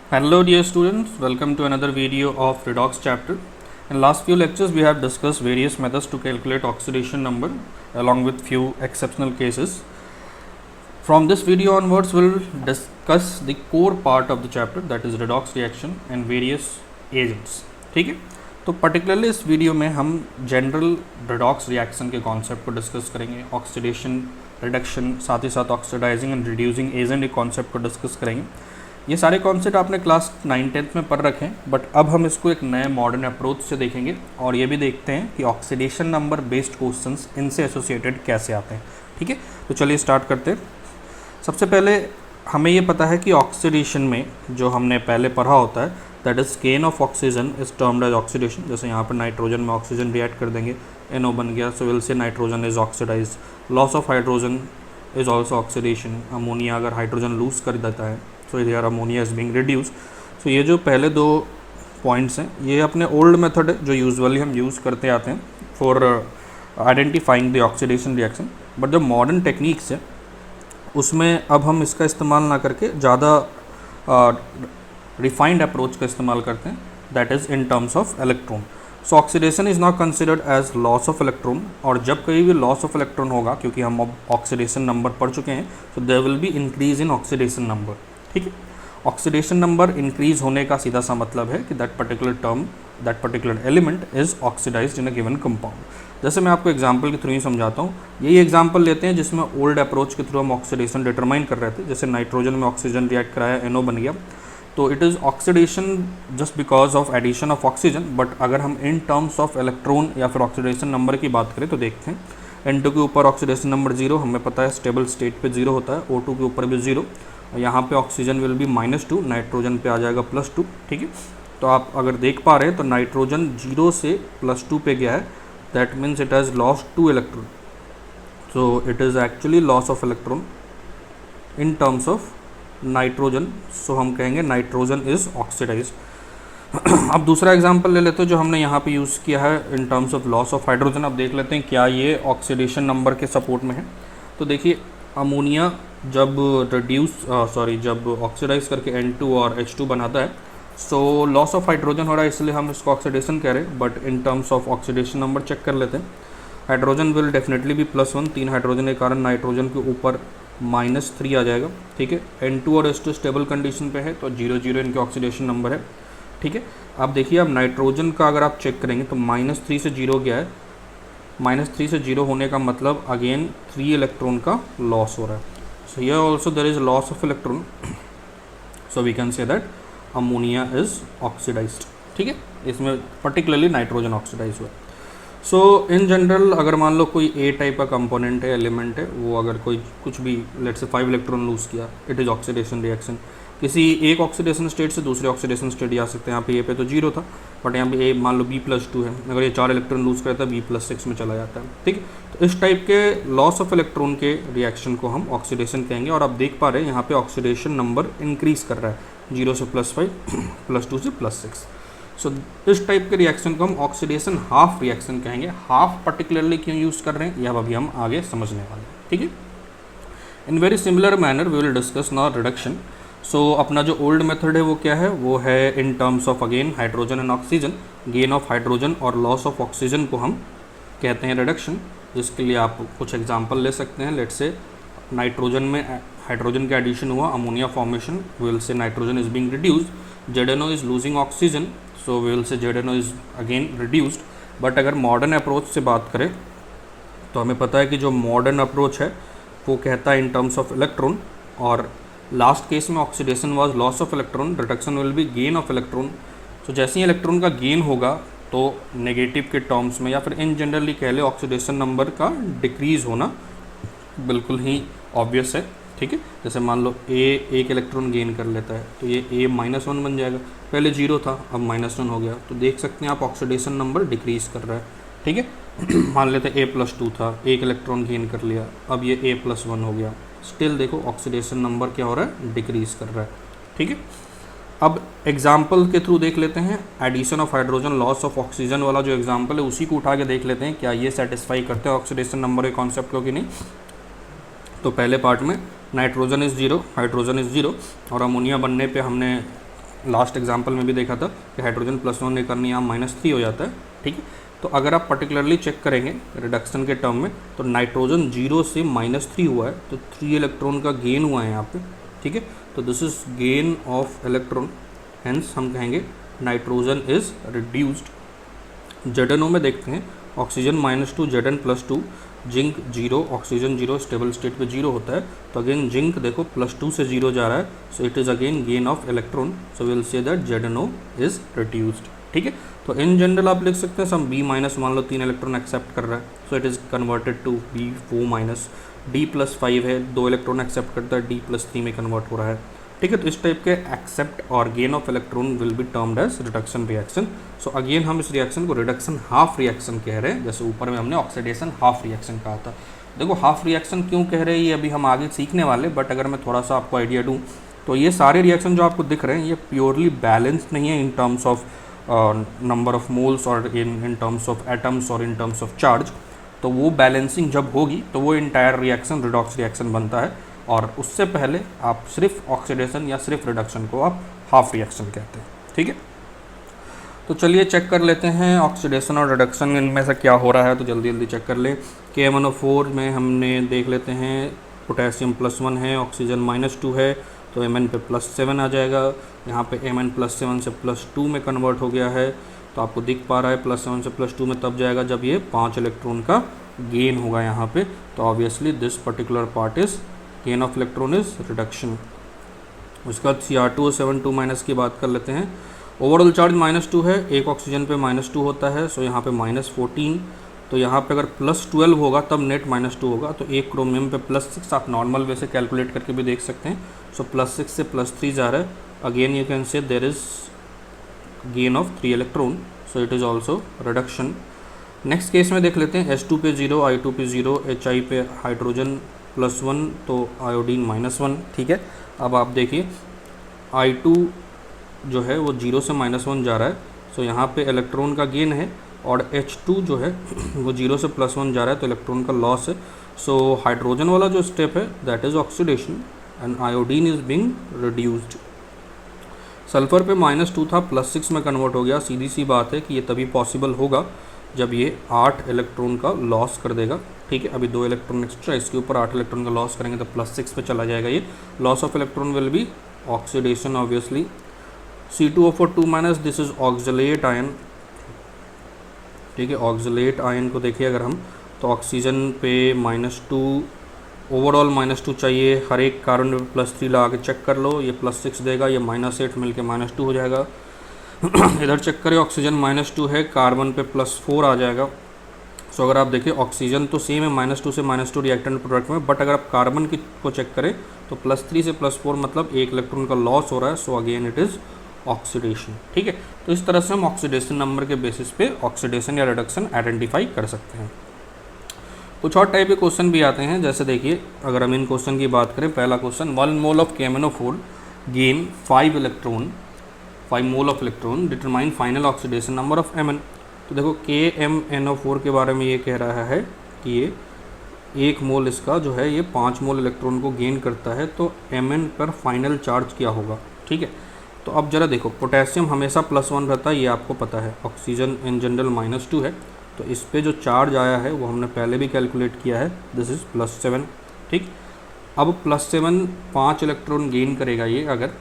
Hello dear students, welcome to another video of redox chapter. In last few lectures we have discussed various methods to calculate oxidation number along with few exceptional cases. From this video onwards we'll discuss the core part of the chapter, that is redox reaction and various agents. ठीक है, तो particularly इस video में हम general redox reaction के concept को discuss करेंगे, oxidation, reduction, साथ ही साथ ऑक्सीडाइजिंग एंड रिड्यूसिंग एजेंट के कॉन्सेप्ट को डिस्कस करेंगे. ये सारे कॉन्सेप्ट आपने क्लास 9-10 में पढ़ रखे हैं, बट अब हम इसको एक नए मॉडर्न अप्रोच से देखेंगे और ये भी देखते हैं कि ऑक्सीडेशन नंबर बेस्ड क्वेश्चंस इनसे एसोसिएटेड कैसे आते हैं. ठीक है, तो चलिए स्टार्ट करते हैं. सबसे पहले हमें ये पता है कि ऑक्सीडेशन में जो हमने पहले पढ़ा होता है, that is gain of oxygen is termed as oxidation. जैसे यहाँ पर नाइट्रोजन में ऑक्सीजन रिएक्ट कर देंगे, NO बन गया, so will say nitrogen is oxidise. Loss of hydrogen is also oxidation. Ammonia अगर हाइड्रोजन लूज कर देता है, so here ammonia is being reduce. So ये जो पहले दो पॉइंट्स हैं ये अपने ओल्ड मेथड है जो यूजुअली हम यूज़ करते आते हैं for identifying the oxidation reaction. But जो मॉडर्न टेक्निक्स है उसमें अब हम इसका इस्तेमाल ना करके ज़्यादा रिफाइंड अप्रोच का इस्तेमाल करते हैं, that is in terms of electron. So oxidation is not considered as loss of electron, और जब कहीं भी लॉस ऑफ इलेक्ट्रॉन होगा, क्योंकि हम अब ऑक्सीडेशन नंबर पढ़ चुके हैं, so there will be increase in oxidation number. ठीक है, ऑक्सीडेशन नंबर इंक्रीज होने का सीधा सा मतलब है कि that particular element is oxidised in a given compound. जैसे मैं आपको एग्जांपल के थ्रू ही समझाता हूँ. यही एग्जांपल लेते हैं जिसमें ओल्ड अप्रोच के थ्रू हम ऑक्सीडेशन डिटरमाइन कर रहे थे. जैसे नाइट्रोजन में ऑक्सीजन रिएक्ट कराया, NO बन गया, तो it is oxidation just because of addition of oxygen. But अगर हम इन टर्म्स ऑफ इलेक्ट्रॉन या फिर ऑक्सीडेशन नंबर की बात करें तो देखते हैं N2 के ऊपर ऑक्सीडेशन नंबर 0, हमें पता है स्टेबल स्टेट पे 0 होता है. O2 के ऊपर भी 0, यहाँ पे ऑक्सीजन विल बी -2, नाइट्रोजन पे आ जाएगा +2. ठीक है, तो आप अगर देख पा रहे हैं तो नाइट्रोजन 0 से +2 पे गया है, that means it has lost 2 electron. So it is actually loss of electron in terms of nitrogen. So हम कहेंगे नाइट्रोजन इज़ ऑक्सीडाइज. अब दूसरा एग्जांपल ले लेते हैं जो हमने यहाँ पे यूज़ किया है इन terms of loss of hydrogen. अब देख लेते हैं क्या ये ऑक्सीडेशन नंबर के सपोर्ट में है. तो देखिए, अमोनिया जब ऑक्सीडाइज करके N2 और H2 बनाता है, सो लॉस ऑफ हाइड्रोजन हो रहा है, इसलिए हम इसको ऑक्सीडेशन कह रहे हैं. But in terms of oxidation number check कर लेते हैं. हाइड्रोजन विल डेफिनेटली भी +1, 3 हाइड्रोजन के कारण नाइट्रोजन के ऊपर -3 आ जाएगा. ठीक है, N2 और H2 स्टेबल कंडीशन पे है, तो 0-0 इनके ऑक्सीडेशन नंबर है. ठीक है, अब देखिए, अब नाइट्रोजन का अगर आप चेक करेंगे तो -3 से 0 गया है. -3 से 0 होने का मतलब अगेन 3 इलेक्ट्रॉन का लॉस हो रहा है. So here also there is loss of electron, so we can say that ammonia is oxidized. ठीक है, इसमें particularly नाइट्रोजन ऑक्सीडाइज हुआ. सो इन जनरल अगर मान लो कोई A टाइप का कंपोनेंट है, एलिमेंट है, वो अगर कोई कुछ भी लेट्स से 5 इलेक्ट्रॉन लूज़ किया, इट इज़ ऑक्सीडेशन रिएक्शन. किसी एक ऑक्सीडेशन स्टेट से दूसरे ऑक्सीडेशन स्टेट जा सकते हैं. यहाँ पे A पे तो 0 था, बट यहाँ पे A मान लो B+2 है, अगर ये 4 इलेक्ट्रॉन लूज़ करता है B+6 में चला जाता है. ठीक है, तो इस टाइप के लॉस ऑफ इलेक्ट्रॉन के रिएक्शन को हम ऑक्सीडेशन कहेंगे. और आप देख पा रहे हैं यहाँ पे ऑक्सीडेशन नंबर इंक्रीज कर रहा है, 0 से +5, +2 से +6. सो इस टाइप के रिएक्शन को हम ऑक्सीडेशन हाफ रिएक्शन कहेंगे. हाफ पर्टिकुलरली क्यों यूज़ कर रहे हैं यह अभी हम आगे समझने वाले हैं. ठीक है, in very similar manner we will discuss now reduction. So अपना जो ओल्ड मेथड है वो क्या है, वो है इन terms of again hydrogen and oxygen. Gain of hydrogen और लॉस ऑफ ऑक्सीजन को हम कहते हैं रिडक्शन, जिसके लिए आप कुछ एग्जांपल ले सकते हैं. लेट्स से नाइट्रोजन में हाइड्रोजन का एडिशन हुआ, ammonia formation, we will say nitrogen is being reduced. ZNO is losing oxygen, so we will say ZNO is again reduced. But अगर मॉडर्न अप्रोच से बात करें तो हमें पता है कि जो मॉडर्न अप्रोच है वो कहता है इन टर्म्स ऑफ इलेक्ट्रॉन, और लास्ट केस में oxidation was loss of electron, reduction will be gain of electron. तो जैसे ही इलेक्ट्रॉन का गेन होगा तो नेगेटिव के टर्म्स में या फिर इन जनरली कह ले ऑक्सीडेशन नंबर का डिक्रीज होना बिल्कुल ही ऑब्वियस है. ठीक है, जैसे मान लो A एक इलेक्ट्रॉन गेन कर लेता है तो ये A -1 बन जाएगा. पहले 0 था, अब -1 हो गया, तो देख सकते हैं आप ऑक्सीडेशन नंबर डिक्रीज कर रहा है. ठीक है, मान लेते हैं A+2 था, एक इलेक्ट्रॉन गेन कर लिया, अब ये A+1 हो गया. स्टिल देखो ऑक्सीडेशन नंबर क्या हो रहा है, डिक्रीज कर रहा है. ठीक है, अब एग्जाम्पल के थ्रू देख लेते हैं. Addition of hydrogen, loss of oxygen वाला जो एग्जाम्पल है उसी को उठा के देख लेते हैं क्या ये सेटिस्फाई करते हैं ऑक्सीडेशन नंबर के कॉन्सेप्ट को कि नहीं. तो पहले पार्ट में नाइट्रोजन इज़ 0, हाइड्रोजन इज़ 0, और अमोनिया बनने पे हमने लास्ट एग्जाम्पल में भी देखा था कि हाइड्रोजन +1 ने करनी यहाँ -3 हो जाता है, ठीक है। तो अगर आप पर्टिकुलरली चेक करेंगे रिडक्शन के टर्म में, तो नाइट्रोजन 0 से -3 हुआ है, तो 3 इलेक्ट्रॉन का गेन हुआ है यहाँ पे, ठीक है। तो this is gain of electron, hence हम कहेंगे नाइट्रोजन इज रिड्यूस्ड। ZnO में देखते हैं oxygen -2 Zn+2, zinc 0, oxygen 0, stable state पे 0 होता है। तो अगेन जिंक देखो +2 से 0 जा रहा है, so it is again gain of electron, so will say that ZnO is reduced, ठीक है। तो इन जनरल आप लिख सकते हैं सम B- मान लो 3 इलेक्ट्रॉन एक्सेप्ट कर रहा है, so it is converted to B4-, D+5 है, 2 इलेक्ट्रॉन एक्सेप्ट करता है, D+3 में कन्वर्ट हो रहा है, ठीक है। तो इस टाइप के एक्सेप्ट और gain of electron will be termed as reduction reaction. So again हम इस रिएक्शन को रिडक्शन हाफ रिएक्शन कह रहे हैं, जैसे ऊपर में हमने ऑक्सीडेशन हाफ रिएक्शन कहा था। देखो हाफ रिएक्शन क्यों कह रहे हैं ये अभी हम आगे सीखने वाले, बट अगर मैं थोड़ा सा आपको आइडिया दूँ तो ये सारे रिएक्शन जो आपको दिख रहे हैं ये प्योरली बैलेंस्ड नहीं है इन terms of number of moles और इन टर्म्स ऑफ एटम्स और इन टर्म्स ऑफ चार्ज। तो वो बैलेंसिंग जब होगी तो वो इंटायर रिएक्शन रिडॉक्स रिएक्शन बनता है, और उससे पहले आप सिर्फ ऑक्सीडेशन या सिर्फ रिडक्शन को आप हाफ रिएक्शन कहते हैं, ठीक है। तो चलिए चेक कर लेते हैं ऑक्सीडेशन और रिडक्शन इनमें से क्या हो रहा है, तो जल्दी जल्दी चेक कर ले। KMnO4 में हमने देख लेते हैं पोटेशियम +1 है, ऑक्सीजन -2 है, तो Mn पे +7 आ जाएगा। यहाँ पे Mn +7 से +2 में कन्वर्ट हो गया है, तो आपको दिख पा रहा है +7 से +2 में तब जाएगा जब ये 5 इलेक्ट्रॉन का गेन होगा यहाँ पे। तो obviously this particular part is gain of electron is reduction. उसके बाद Cr2O7 की बात कर लेते हैं। ओवरऑल चार्ज -2 है, एक ऑक्सीजन पे -2 होता है, सो यहाँ पे -14। तो यहाँ पे अगर +12 होगा तब नेट -2 होगा, तो एक क्रोमियम पे +6 आप नॉर्मल वे से कैलकुलेट करके भी देख सकते हैं। सो +6 से +3 जा रहा है, again you can say there is gain of 3 electron, so it is also reduction. Next case में देख लेते हैं H2 पे 0, I2 पे 0, HI पे हाइड्रोजन +1 तो आयोडीन -1, ठीक है। अब आप देखिए I2 जो है वो 0 से -1 जा रहा है, सो यहाँ पे इलेक्ट्रॉन का गेन है, और H2 जो है वो 0 से +1 जा रहा है, तो इलेक्ट्रॉन का लॉस है। सो हाइड्रोजन वाला जो स्टेप है that is oxidation and iodine is being reduced. Sulphur पे -2 था, +6 में कन्वर्ट हो गया। सीधी सी बात है कि ये तभी पॉसिबल होगा जब ये 8 इलेक्ट्रॉन का लॉस कर देगा, ठीक है। अभी 2 इलेक्ट्रॉन एक्स्ट्रा, इसके ऊपर 8 इलेक्ट्रॉन का लॉस करेंगे तो +6 पे चला जाएगा ये। Loss of electron will B oxidation obviously. C2O4 this is oxalate ion, ठीक है। ऑक्सलेट आयन को देखिए अगर हम, तो ऑक्सीजन पे -2, ओवरऑल -2 चाहिए, हर एक कार्बन पे +3 लगा के चेक कर लो, ये +6 देगा, ये -8 मिलके -2 हो जाएगा। इधर चेक करें ऑक्सीजन -2 है, कार्बन पे +4 आ जाएगा। सो अगर आप देखिए ऑक्सीजन तो सेम है -2 से -2 रिएक्टेंट प्रोडक्ट में, बट अगर आप कार्बन की को चेक करें तो +3 से +4 मतलब एक इलेक्ट्रॉन का लॉस हो रहा है, so again it is oxidation, ठीक है। तो इस तरह से हम ऑक्सीडेशन नंबर के बेसिस पे ऑक्सीडेशन या रिडक्शन आइडेंटिफाई कर सकते हैं। कुछ और टाइप के क्वेश्चन भी आते हैं, जैसे देखिए अगर हम इन क्वेश्चन की बात करें, पहला question 1 mole of KMnO4 gain 5 mole of electron, determine final oxidation number of Mn। तो देखो KMnO4 के बारे में ये कह रहा है कि ये 1 मोल इसका जो है ये 5 मोल इलेक्ट्रॉन को गेन करता है, तो Mn पर फाइनल चार्ज क्या होगा, ठीक है। तो अब जरा देखो पोटेशियम हमेशा +1 रहता है, ये आपको पता है। ऑक्सीजन इन जनरल -2 है, तो इस पे जो चार्ज आया है वो हमने पहले भी कैलकुलेट किया है, दिस इज़ +7, ठीक। अब +7 5 इलेक्ट्रॉन गेन करेगा ये अगर,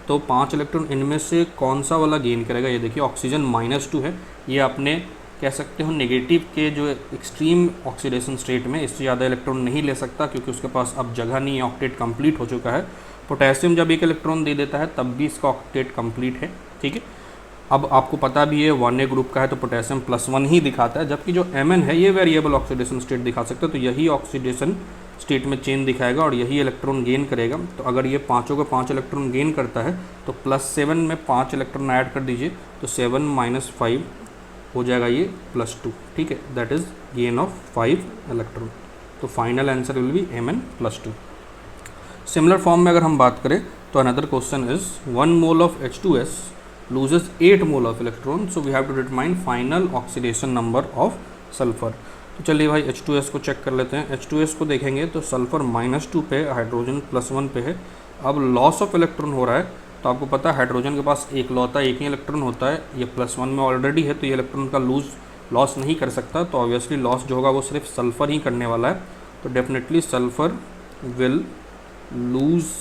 तो 5 इलेक्ट्रॉन इनमें से कौन सा वाला गेन करेगा, ये देखिए ऑक्सीजन -2 है, ये आपने कह सकते हो नेगेटिव के जो एक्सट्रीम ऑक्सीडेशन स्टेट में इससे ज़्यादा इलेक्ट्रॉन नहीं ले सकता, क्योंकि उसके पास अब जगह नहीं है, ऑक्टेट कंप्लीट हो चुका है। पोटेशियम जब 1 इलेक्ट्रॉन दे देता है तब भी इसका ऑक्टेट कंप्लीट है, ठीक है। अब आपको पता भी है 1A ग्रुप का है तो पोटेशियम +1 ही दिखाता है, जबकि जो Mn है ये वेरिएबल ऑक्सीडेशन स्टेट दिखा सकता है, तो यही ऑक्सीडेशन स्टेट में चेन दिखाएगा और यही इलेक्ट्रॉन गेन करेगा। तो अगर ये पाँचों का 5 इलेक्ट्रॉन गेन करता है तो +7 में 5 इलेक्ट्रॉन ऐड कर दीजिए, तो 7 - 5 हो जाएगा ये +2, ठीक है। That is gain of 5 electron. तो final answer will be Mn +2। Similar form में अगर हम बात करें तो another question is 1 mole of H2S loses 8 mole of electron, so we have to determine final oxidation number of sulphur. तो चलिए भाई H2S को चेक कर लेते हैं। H2S को देखेंगे तो सल्फर -2 पे, हाइड्रोजन +1 पे है। अब लॉस ऑफ इलेक्ट्रॉन हो रहा है, तो आपको पता है हाइड्रोजन के पास एक लौता एक ही इलेक्ट्रॉन होता है, ये +1 में ऑलरेडी है, तो ये इलेक्ट्रॉन का लॉस नहीं कर सकता, तो ऑब्वियसली लॉस जो होगा वो सिर्फ सल्फ़र ही करने वाला है। तो definitely sulphur will lose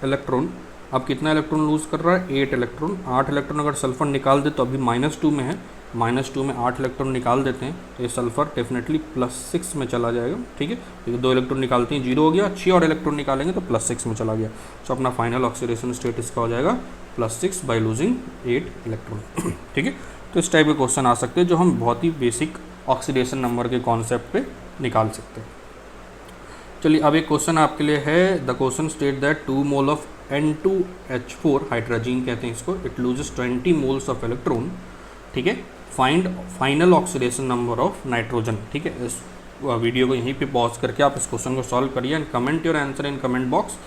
electron. अब कितना इलेक्ट्रॉन लूज़ कर रहा है? 8 इलेक्ट्रॉन। 8 इलेक्ट्रॉन अगर सल्फ़र निकाल दे तो अभी -2 में है, -2 में 8 इलेक्ट्रॉन निकाल देते हैं तो ये सल्फ़र डेफिनेटली +6 में चला जाएगा। ठीक है, तो 2 इलेक्ट्रॉन निकालते हैं 0 हो गया, 6 और इलेक्ट्रॉन निकालेंगे तो +6 में चला गया। तो अपना फाइनल ऑक्सीडेशन स्टेट इसका हो जाएगा +6 बाई लूजिंग 8 इलेक्ट्रॉन। ठीक है, तो इस टाइप के क्वेश्चन आ सकते हैं जो हम बहुत ही बेसिक ऑक्सीडेशन नंबर के कॉन्सेप्ट पे निकाल सकते हैं। चलिए अब एक क्वेश्चन आपके लिए है। The question state that 2 mole of N2H4 hydrazine कहते हैं इसको, it loses 20 moles of electron. ठीक है, find final oxidation number of nitrogen. ठीक है, इस वीडियो को यहीं पे पॉज करके आप इस क्वेश्चन को सॉल्व करिए and comment your answer in comment box.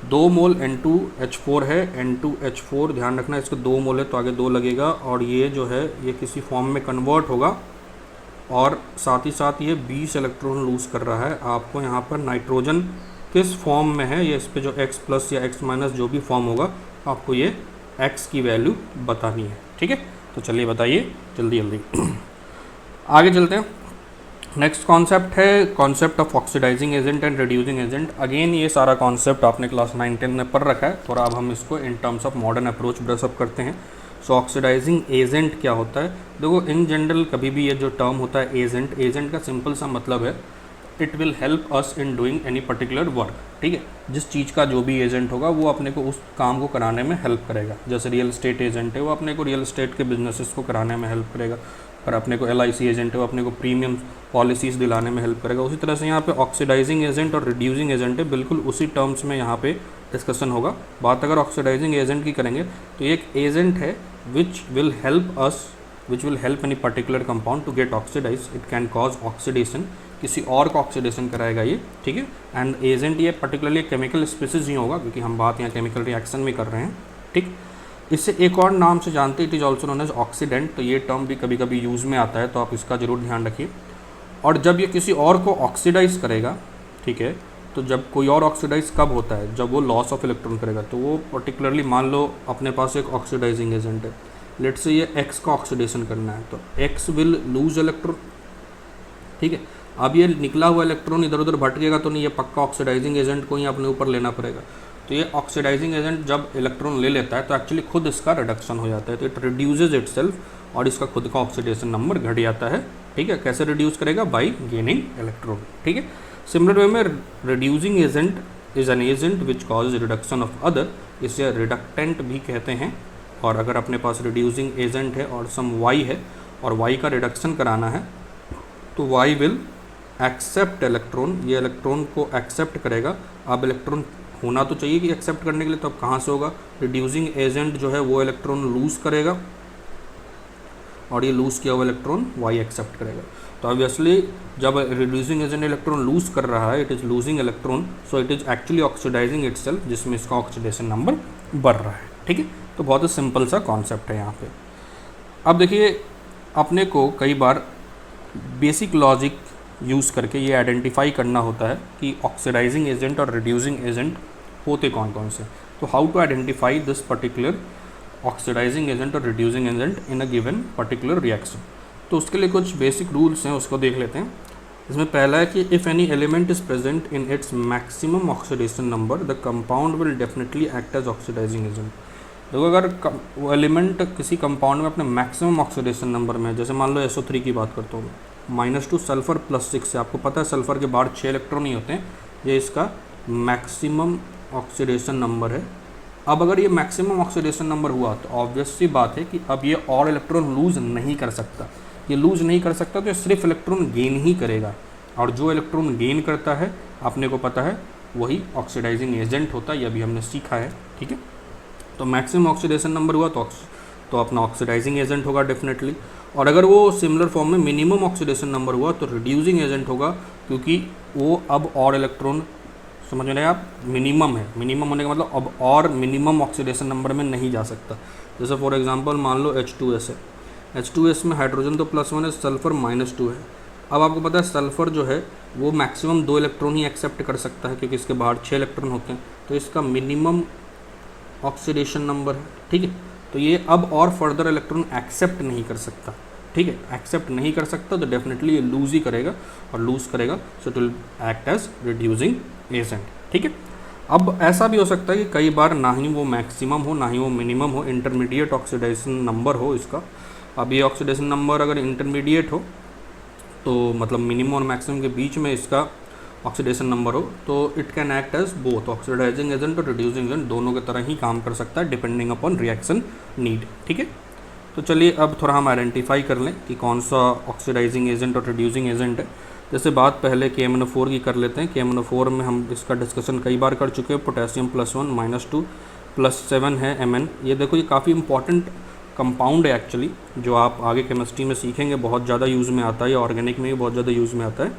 2 mole N2H4 है, N2H4 ध्यान रखना इसको 2 मोल है तो आगे 2 लगेगा, और ये जो है ये किसी फॉर्म में कन्वर्ट होगा और साथ ही साथ ये 20 इलेक्ट्रॉन लूज़ कर रहा है। आपको यहाँ पर नाइट्रोजन किस फॉर्म में है, ये इस पे जो X+ या X- जो भी फॉर्म होगा आपको ये X की वैल्यू बतानी है। ठीक है, तो चलिए बताइए जल्दी जल्दी आगे चलते हैं। नेक्स्ट कॉन्सेप्ट है concept of oxidising agent and reducing agent. Again ये सारा कॉन्सेप्ट आपने क्लास 9-10 में पढ़ रखा है, थोड़ा अब हम इसको इन terms of modern approach brush-up करते हैं। सो ऑक्सीडाइजिंग एजेंट क्या होता है? देखो इन जनरल कभी भी ये जो टर्म होता है एजेंट का सिंपल सा मतलब है it will help us in doing any particular work. ठीक है, जिस चीज़ का जो भी एजेंट होगा वो अपने को उस काम को कराने में हेल्प करेगा। जैसे रियल एस्टेट एजेंट है वो अपने को रियल एस्टेट के बिजनेसेस को कराने में हेल्प करेगा, और अपने को LIC एजेंट है वो अपने को प्रीमियम पॉलिसीज़ दिलाने में हेल्प करेगा। उसी तरह से यहाँ पे ऑक्सीडाइजिंग एजेंट और रिड्यूसिंग एजेंट है, बिल्कुल उसी टर्म्स में यहाँ पे डिस्कशन होगा। बात अगर ऑक्सीडाइजिंग एजेंट की करेंगे तो ये एक एजेंट है which will help any particular compound to get oxidized. It can cause oxidation, किसी और का ऑक्सीडेशन कराएगा ये। ठीक है, एंड एजेंट ये पर्टिकुलरली केमिकल स्पीसीज ही होगा क्योंकि हम बात यहाँ केमिकल रिएक्शन में कर रहे हैं। ठीक, इससे एक और नाम से जानते हैं, it is also known as oxidant. तो ये टर्म भी कभी कभी यूज़ में आता है तो आप इसका ज़रूर ध्यान रखिए। और जब ये किसी और को ऑक्सीडाइज करेगा, ठीक है, तो जब कोई और ऑक्सीडाइज कब होता है? जब वो लॉस ऑफ इलेक्ट्रॉन करेगा। तो वो पर्टिकुलरली मान लो अपने पास एक ऑक्सीडाइजिंग एजेंट है, लेट्स से ये X का ऑक्सीडेशन करना है तो X विल लूज इलेक्ट्रॉन। ठीक है, अब ये निकला हुआ इलेक्ट्रॉन इधर उधर भटकेगा तो नहीं, ये पक्का ऑक्सीडाइजिंग एजेंट को ही अपने ऊपर लेना पड़ेगा। तो ये ऑक्सीडाइजिंग एजेंट जब इलेक्ट्रॉन ले लेता है तो एक्चुअली खुद इसका रिडक्शन हो जाता है, तो इट रिड्यूसेज इटसेल्फ और इसका खुद का ऑक्सीडेशन नंबर घट जाता है। ठीक है, कैसे रिड्यूस करेगा? By gaining electron. ठीक है, सिमिलर वे में reducing agent is an agent which cause reduction of other, इसे रिडक्टेंट भी कहते हैं। और अगर अपने पास रिड्यूसिंग एजेंट है और सम Y है और Y का रिडक्शन कराना है तो Y विल एक्सेप्ट इलेक्ट्रॉन, ये इलेक्ट्रॉन को एक्सेप्ट करेगा। अब इलेक्ट्रॉन होना तो चाहिए कि एक्सेप्ट करने के लिए, तो अब कहाँ से होगा? रिड्यूसिंग एजेंट जो है वो इलेक्ट्रॉन लूज़ करेगा और ये लूज़ किया हुआ इलेक्ट्रॉन Y एक्सेप्ट करेगा। तो ऑब्वियसली जब रिड्यूसिंग एजेंट इलेक्ट्रॉन लूज़ कर रहा है, it is losing electron, so it is actually oxidizing itself, जिसमें इसका ऑक्सीडेशन नंबर बढ़ रहा है। ठीक है, तो बहुत ही सिंपल सा कॉन्सेप्ट है यहाँ पे। अब देखिए अपने को कई बार बेसिक लॉजिक यूज़ करके ये आइडेंटिफाई करना होता है कि ऑक्सीडाइजिंग एजेंट और रिड्यूसिंग एजेंट होते कौन कौन से। तो how to identify this particular oxidising agent और reducing agent in a given particular reaction. तो उसके लिए कुछ बेसिक रूल्स हैं, उसको देख लेते हैं। इसमें पहला है कि if any element is present in its maximum oxidation number the compound will definitely act as oxidizing agent. देखो अगर वो एलिमेंट किसी कंपाउंड में अपने मैक्सिमम ऑक्सीडेशन नंबर में, जैसे मान लो SO3 की बात करता हूँ, -2 सल्फ़र +6 से, आपको पता है सल्फ़र के बाहर 6 इलेक्ट्रॉन ही होते हैं, ये इसका मैक्सिमम ऑक्सीडेशन नंबर है। अब अगर ये मैक्सिमम ऑक्सीडेशन नंबर हुआ तो ऑब्वियस सी बात है कि अब ये और इलेक्ट्रॉन लूज़ नहीं कर सकता। ये लूज़ नहीं कर सकता तो ये सिर्फ इलेक्ट्रॉन गेन ही करेगा, और जो इलेक्ट्रॉन गेन करता है अपने को पता है वही ऑक्सीडाइजिंग एजेंट होता है, ये अभी हमने सीखा है। ठीक है, तो मैक्सिमम ऑक्सीडेशन नंबर हुआ तो अपना ऑक्सीडाइजिंग एजेंट होगा डेफिनेटली। और अगर वो सिमिलर फॉर्म में मिनिमम ऑक्सीडेशन नंबर हुआ तो रिड्यूसिंग एजेंट होगा, क्योंकि वो अब और इलेक्ट्रॉन, समझ रहे हैं आप, मिनिमम है, मिनिमम होने का मतलब अब और मिनिमम ऑक्सीडेशन नंबर में नहीं जा सकता। जैसे फॉर एग्जांपल मान लो H2S है, H2S में हाइड्रोजन तो +1 है, सल्फ़र -2 है। अब आपको पता है सल्फ़र जो है वो मैक्सिमम 2 इलेक्ट्रॉन ही एक्सेप्ट कर सकता है क्योंकि इसके बाहर 6 इलेक्ट्रॉन होते हैं, तो इसका मिनिमम ऑक्सीडेशन नंबर है, ठीक है। तो ये अब और फर्दर इलेक्ट्रॉन एक्सेप्ट नहीं कर सकता, ठीक है, एक्सेप्ट नहीं कर सकता, तो डेफिनेटली ये लूज ही करेगा, और लूज करेगा so it will act as reducing agent, ठीक है। अब ऐसा भी हो सकता है कि कई बार ना ही वो मैक्सिमम हो ना ही वो मिनिमम हो, इंटरमीडिएट ऑक्सीडेशन नंबर हो इसका। अब ये ऑक्सीडेशन नंबर अगर इंटरमीडिएट हो तो मतलब मिनिमम और मैक्सिमम के बीच में इसका ऑक्सीडेशन नंबर हो, तो it can act as both oxidizing agent और रिड्यूसिंग एजेंट, दोनों की तरह ही काम कर सकता है डिपेंडिंग अपॉन रिएक्शन नीड, ठीक है। तो चलिए अब थोड़ा हम आइडेंटिफाई कर लें कि कौन सा ऑक्सीडाइजिंग एजेंट और रिड्यूसिंग एजेंट है। जैसे बात पहले KMnO4 की कर लेते हैं। KMnO4 में हम इसका डिस्कशन कई बार कर चुके हैं। पोटेशियम +1 -2 +7 है Mn। ये देखो ये काफ़ी इंपॉर्टेंट कंपाउंड है एक्चुअली, जो आप आगे केमिस्ट्री में सीखेंगे, बहुत ज़्यादा यूज़ में आता है, या ऑर्गेनिक में भी बहुत ज़्यादा यूज़ में आता है।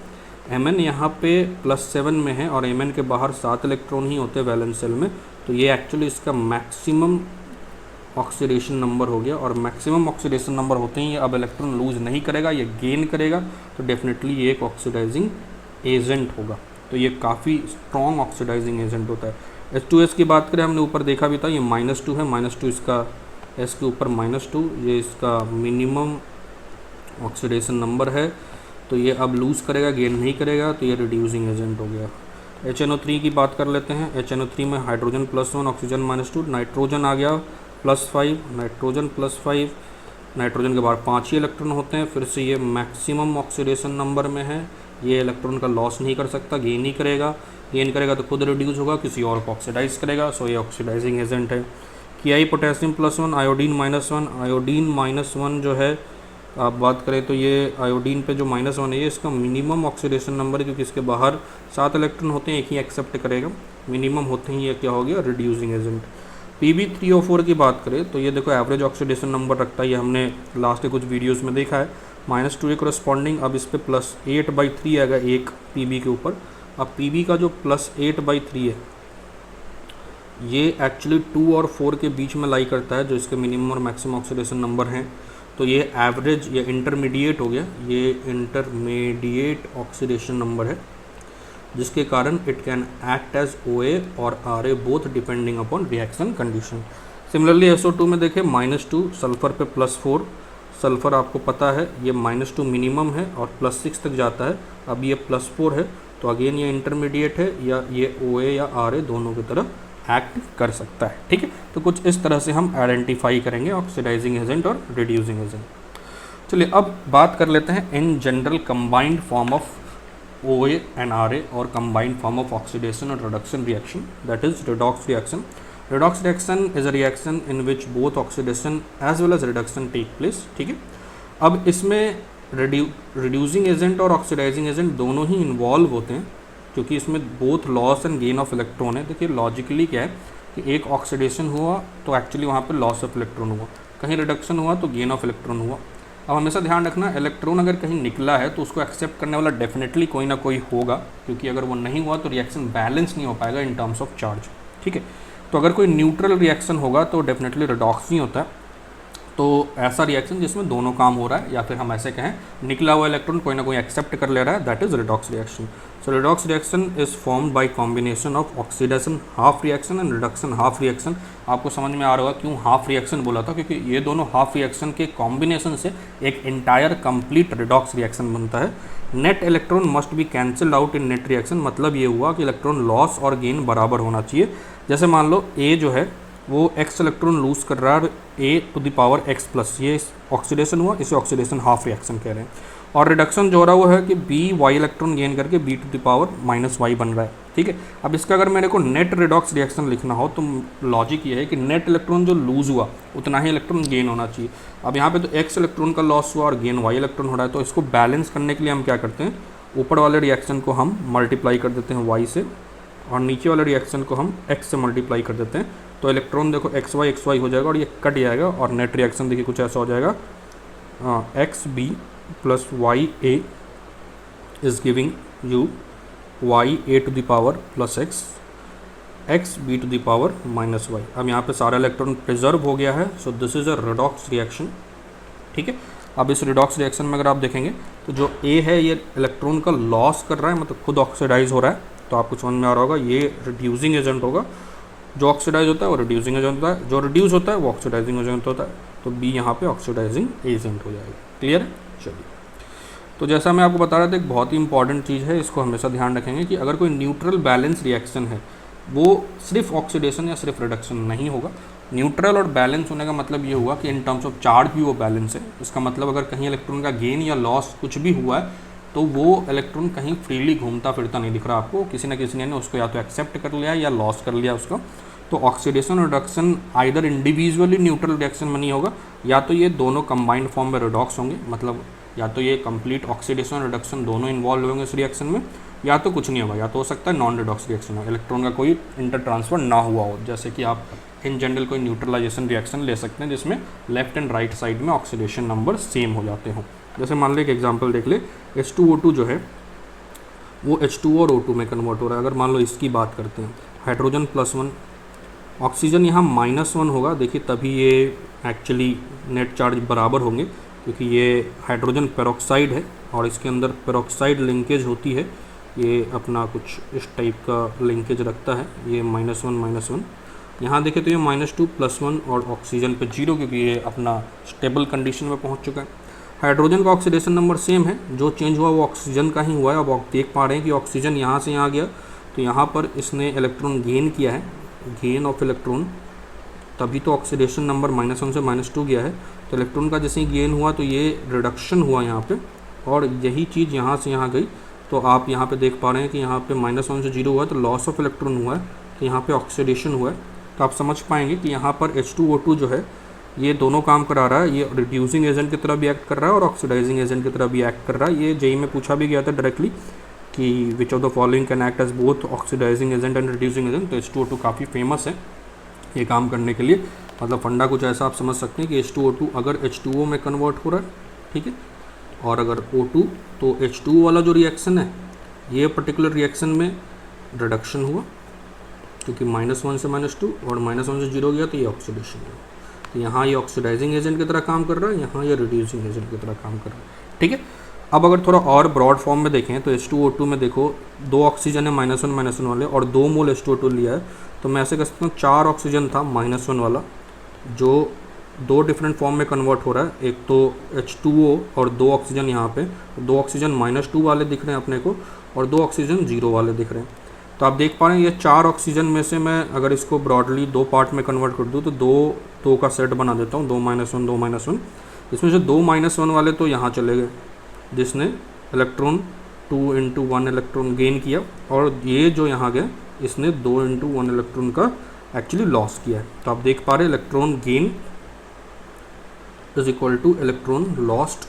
Mn यहाँ पे +7 में है और Mn के बाहर 7 इलेक्ट्रॉन ही होते हैं वैलेंस शेल में, तो ये एक्चुअली इसका मैक्सिमम ऑक्सीडेशन नंबर हो गया। और मैक्सिमम ऑक्सीडेशन नंबर होते ही ये अब इलेक्ट्रॉन लूज नहीं करेगा, ये गेन करेगा, तो डेफिनेटली ये एक ऑक्सीडाइजिंग एजेंट होगा। तो ये काफ़ी स्ट्रॉन्ग ऑक्सीडाइजिंग एजेंट होता है। H2S की बात करें, हमने ऊपर देखा भी था, ये -2 है, -2 इसका S के ऊपर -2, ये इसका मिनिमम ऑक्सीडेशन नंबर है, तो ये अब लूज़ करेगा, गेन नहीं करेगा, तो ये रिड्यूसिंग एजेंट हो गया। HNO3 की बात कर लेते हैं। HNO3 में हाइड्रोजन +1 ऑक्सीजन -2, नाइट्रोजन आ गया +5, नाइट्रोजन +5, नाइट्रोजन के बाहर 5 ही इलेक्ट्रॉन होते हैं, फिर से ये मैक्सिमम ऑक्सीडेशन नंबर में है, ये इलेक्ट्रॉन का लॉस नहीं कर सकता, गेन ही करेगा, गेन करेगा तो खुद रिड्यूस होगा, किसी और को ऑक्सीडाइज करेगा, सो ये ऑक्सीडाइजिंग एजेंट है। Ki पोटेशियम +1, आयोडीन -1, आयोडीन -1 जो है आप बात करें तो ये आयोडीन पे जो -1 है, ये इसका मिनिमम ऑक्सीडेशन नंबर है, क्योंकि इसके बाहर 7 इलेक्ट्रॉन होते हैं, एक ही एक्सेप्ट करेगा, मिनिमम होते ही ये क्या हो गया, रिड्यूसिंग एजेंट। Pb3O4 की बात करें तो ये देखो एवरेज ऑक्सीडेशन नंबर रखता है, ये हमने लास्ट के कुछ वीडियोस में देखा है, -2 के करस्पॉन्डिंग। अब इस पर +8/3 आएगा एक Pb के ऊपर। अब Pb का जो +8/3 है, ये एक्चुअली 2 और 4 के बीच में लाई करता है, जो इसके मिनिमम और मैक्सिमम ऑक्सीडेशन नंबर हैं। तो ये एवरेज या इंटरमीडिएट हो गया, ये इंटरमीडिएट ऑक्सीडेशन नंबर है, जिसके कारण it can act as OA और RA both depending upon reaction condition. Similarly SO2 में देखें -2, सल्फर पे +4, सल्फर आपको पता है ये -2 मिनिमम है और +6 तक जाता है, अब ये +4 है, तो अगेन ये इंटरमीडिएट है, या ये OA या RA दोनों की तरह एक्ट कर सकता है, ठीक है। तो कुछ इस तरह से हम आइडेंटिफाई करेंगे ऑक्सीडाइजिंग एजेंट और रिड्यूसिंग एजेंट। चलिए अब बात कर लेते हैं in general combined form of OA and RA और कंबाइंड फॉर्म ऑफ ऑक्सीडेशन और reduction reaction, that is redox reaction. Redox reaction is a reaction in which both oxidation as well as reduction take place, ठीक है। अब इसमें reducing agent और oxidising agent दोनों ही involve होते हैं, क्योंकि इसमें both loss and gain of electron है। देखिए लॉजिकली क्या है कि एक ऑक्सीडेशन हुआ तो एक्चुअली वहाँ पे लॉस ऑफ इलेक्ट्रॉन हुआ, कहीं रिडक्शन हुआ तो गेन ऑफ इलेक्ट्रॉन हुआ। अब हमेशा ध्यान रखना, इलेक्ट्रॉन अगर कहीं निकला है तो उसको एक्सेप्ट करने वाला डेफिनेटली कोई ना कोई होगा, क्योंकि अगर वो नहीं हुआ तो रिएक्शन बैलेंस नहीं हो पाएगा इन टर्म्स ऑफ चार्ज, ठीक है। तो अगर कोई न्यूट्रल रिएक्शन होगा तो डेफिनेटली रिडॉक्स नहीं होता है। तो ऐसा रिएक्शन जिसमें दोनों काम हो रहा है, या फिर हम ऐसे कहें निकला हुआ इलेक्ट्रॉन कोई ना कोई एक्सेप्ट कर ले रहा है, that is redox reaction. So redox reaction is formed by combination of oxidation half reaction and reduction half reaction. आपको समझ में आ रहा होगा क्यों हाफ रिएक्शन बोला था, क्योंकि ये दोनों हाफ रिएक्शन के कॉम्बिनेशन से एक एंटायर कंप्लीट रिडॉक्स रिएक्शन बनता है। Net electron must be cancelled out in net reaction, मतलब ये हुआ कि इलेक्ट्रॉन लॉस और गेन बराबर होना चाहिए। जैसे मान लो ए जो है वो x इलेक्ट्रॉन लूज कर रहा है a⁻⁴, ये ऑक्सीडेशन हुआ, इसे ऑक्सीडेशन हाफ रिएक्शन कह रहे हैं। और रिडक्शन जो हो रहा है वो है कि b y इलेक्ट्रॉन गेन करके b⁻⁻y बन रहा है, ठीक है। अब इसका अगर मेरे को नेट रिडॉक्स रिएक्शन लिखना हो तो लॉजिक ये है कि नेट इलेक्ट्रॉन जो लूज हुआ उतना ही इलेक्ट्रॉन गेन होना चाहिए। अब यहाँ पे तो x इलेक्ट्रॉन का लॉस हुआ और गेन y इलेक्ट्रॉन हो रहा है, तो इसको बैलेंस करने के लिए हम क्या करते हैं, ऊपर वाले रिएक्शन को हम मल्टीप्लाई कर देते हैं y से, और नीचे वाले रिएक्शन को हम x से मल्टीप्लाई कर देते हैं। तो इलेक्ट्रॉन देखो xy हो जाएगा और ये कट जाएगा, और नेट रिएक्शन देखिए कुछ ऐसा हो जाएगा, xb + ya is giving you ya⁻ + x xb⁻⁻y। अब यहाँ पे सारा इलेक्ट्रॉन प्रिजर्व हो गया है, so this is a redox reaction, ठीक है। अब इस रिडॉक्स रिएक्शन में अगर आप देखेंगे तो जो A है ये इलेक्ट्रॉन का लॉस कर रहा है, मतलब खुद ऑक्सीडाइज हो रहा है, तो आपको समझ में आ रहा होगा ये रिड्यूसिंग एजेंट होगा। जो ऑक्सीडाइज होता है वो रिड्यूसिंग एजेंट होता है, जो रिड्यूस होता है वो ऑक्सीडाइजिंग एजेंट होता है, तो बी यहाँ पे ऑक्सीडाइजिंग एजेंट हो जाएगा। क्लियर है? चलिए, तो जैसा मैं आपको बता रहा था, एक बहुत ही इंपॉर्टेंट चीज़ है, इसको हमेशा ध्यान रखेंगे कि अगर कोई न्यूट्रल बैलेंस रिएक्शन है वो सिर्फ ऑक्सीडेशन या सिर्फ रिडक्शन नहीं होगा। न्यूट्रल और बैलेंस होने का मतलब ये हुआ कि इन टर्म्स ऑफ चार्ज भी वो बैलेंस है। इसका मतलब अगर कहीं इलेक्ट्रॉन का गेन या लॉस कुछ भी हुआ है तो वो इलेक्ट्रॉन कहीं फ्रीली घूमता फिरता नहीं दिख रहा आपको, किसी न किसी ने उसको या तो एक्सेप्ट कर लिया या लॉस कर लिया उसको। तो ऑक्सीडेशन और reduction either individually neutral reaction में नहीं होगा, या तो ये दोनों कंबाइंड फॉर्म में रिडॉक्स होंगे, मतलब या तो ये कंप्लीट ऑक्सीडेशन और रिडक्शन दोनों इन्वॉल्व होंगे इस रिएक्शन में, या तो कुछ नहीं होगा, या तो हो सकता है नॉन रिडॉक्स रिएक्शन हो, इलेक्ट्रॉन का कोई इंटर ट्रांसफर ना हुआ हो। जैसे कि आप इन जनरल कोई न्यूट्रलाइजेशन रिएक्शन ले सकते हैं जिसमें लेफ्ट एंड राइट साइड में ऑक्सीडेशन नंबर सेम हो जाते हों। जैसे मान लो एक एग्जांपल देख ले, H2O2 जो है वो H2O और O2 में कन्वर्ट हो रहा है। अगर मान लो इसकी बात करते हैं, हाइड्रोजन +1, ऑक्सीजन यहाँ -1 होगा। देखिए तभी ये एक्चुअली नेट चार्ज बराबर होंगे, क्योंकि ये हाइड्रोजन पेरोक्साइड है और इसके अंदर पेरोक्साइड लिंकेज होती है। ये अपना कुछ इस टाइप का लिंकेज रखता है, ये -1 यहाँ देखें तो ये -2 +1 और ऑक्सीजन पे 0, क्योंकि ये अपना स्टेबल कंडीशन में पहुँच चुका है। हाइड्रोजन का ऑक्सीडेशन नंबर सेम है, जो चेंज हुआ वो ऑक्सीजन का ही हुआ है। अब आप देख पा रहे हैं कि ऑक्सीजन यहाँ से यहाँ गया, तो यहाँ पर इसने इलेक्ट्रॉन गेन किया है, गेन ऑफ इलेक्ट्रॉन, तभी तो ऑक्सीडेशन नंबर -1 से -2 गया है। तो इलेक्ट्रॉन का जैसे ही गेन हुआ तो ये रिडक्शन हुआ यहाँ पे, और यही चीज़ यहाँ से यहाँ गई। तो आप यहाँ पे देख पा रहे हैं कि यहाँ पे -1 से 0 हुआ है, तो लॉस ऑफ इलेक्ट्रॉन हुआ है, तो यहाँ पे ऑक्सीडेशन हुआ है। तो आप समझ पाएंगे कि यहाँ पर H2O2 जो है ये दोनों काम करा रहा है, ये रिड्यूसिंग एजेंट की तरह भी एक्ट कर रहा है और ऑक्सीडाइजिंग एजेंट की तरह भी एक्ट कर रहा है। ये जेई में पूछा भी गया था डायरेक्टली कि which of the following can act as both oxidizing agent and reducing agent. तो H2O2 काफ़ी फेमस है ये काम करने के लिए। मतलब फंडा कुछ ऐसा आप समझ सकते हैं कि H2O2 अगर H2O में कन्वर्ट हो रहा है, ठीक है, और अगर O2, तो H2O वाला जो रिएक्शन है ये पर्टिकुलर रिएक्शन में रिडक्शन हुआ, क्योंकि -1 से -2 और -1 से 0 गया, तो ये ऑक्सीडेशन हुआ। तो यहाँ ये ऑक्सीडाइजिंग एजेंट की तरह काम कर रहा है, यहाँ ये रिड्यूसिंग एजेंट की तरह काम कर रहा है। ठीक है, अब अगर थोड़ा और ब्रॉड फॉर्म में देखें तो H2O2 में देखो 2 ऑक्सीजन है -1 वाले, और 2 मोल H2O2 लिया है। तो मैं ऐसे कह सकता हूँ 4 ऑक्सीजन था -1 वाला, जो 2 डिफरेंट फॉर्म में कन्वर्ट हो रहा है। एक तो H2O और 2 ऑक्सीजन यहाँ पे, 2 ऑक्सीजन -2 वाले दिख रहे हैं अपने को, और 2 ऑक्सीजन 0 वाले दिख रहे हैं। तो आप देख पा रहे हैं ये 4 ऑक्सीजन में से मैं अगर इसको ब्रॉडली 2 पार्ट में कन्वर्ट कर दूँ तो 2 का सेट बना देता हूँ, 2 -1 2 -1। इसमें से 2 -1 वाले तो यहाँ चले गए, जिसने इलेक्ट्रॉन 2 × 1 इलेक्ट्रॉन गेन किया, और ये जो यहाँ गए इसने 2 × 1 इलेक्ट्रॉन का एक्चुअली लॉस किया है। तो आप देख पा रहे हैं electron gain is equal two electron lost,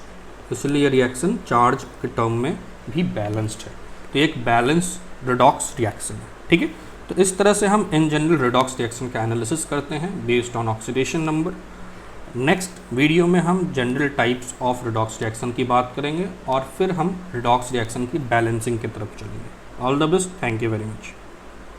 इसलिए रिएक्शन चार्ज के टर्म में भी बैलेंस्ड है। तो एक बैलेंस रिडॉक्स रिएक्शन है। ठीक है, तो इस तरह से हम इन जनरल रिडॉक्स रिएक्शन का एनालिसिस करते हैं based on oxidation number. Next video में हम general types of redox reaction की बात करेंगे, और फिर हम रिडॉक्स रिएक्शन की बैलेंसिंग की तरफ चलेंगे। All the best, thank you very much.